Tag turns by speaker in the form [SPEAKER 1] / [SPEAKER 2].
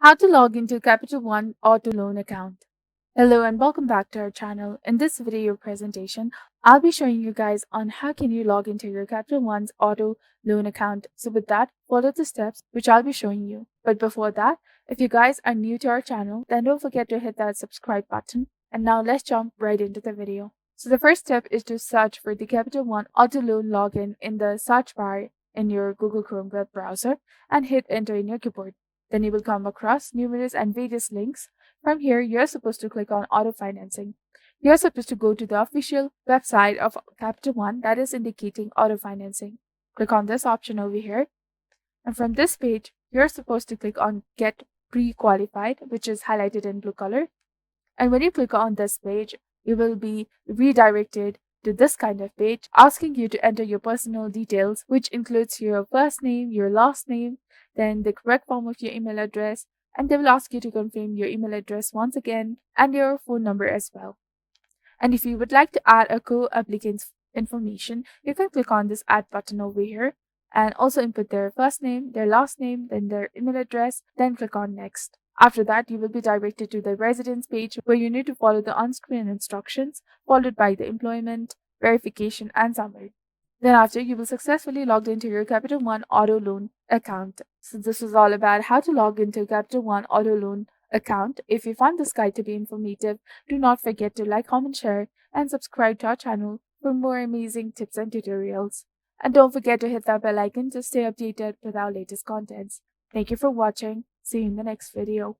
[SPEAKER 1] How to log into Capital One auto loan account. Hello and welcome back to our channel. In this video presentation, I'll be showing you guys on how can you log into your Capital One's auto loan account. So with that, follow the steps which I'll be showing you. But before that, if you guys are new to our channel, then don't forget to hit that subscribe button. And now let's jump right into the video. So the first step is to search for the Capital One auto loan login in the search bar in your Google Chrome web browser and hit enter in your keyboard. Then you will come across numerous and various links. From here, you're supposed to click on auto financing. You're supposed to go to the official website of Capital One that is indicating auto financing. Click on this option over here. And from this page, you're supposed to click on Get Pre-Qualified, which is highlighted in blue color. And when you click on this page, you will be redirected to this kind of page asking you to enter your personal details, which includes your first name, your last name, then the correct form of your email address, and they will ask you to confirm your email address once again and your phone number as well. And if you would like to add a co-applicant's information, you can click on this add button over here and also input their first name, their last name, then their email address, then click on next. After that, you will be directed to the residence page where you need to follow the on-screen instructions followed by the employment, verification, and summary. Then after, you will successfully log into your Capital One auto loan account. So this was all about how to log into Capital One auto loan account. If you found this guide to be informative, do not forget to like, comment, share, and subscribe to our channel for more amazing tips and tutorials. And don't forget to hit that bell icon to stay updated with our latest contents. Thank you for watching. See you in the next video.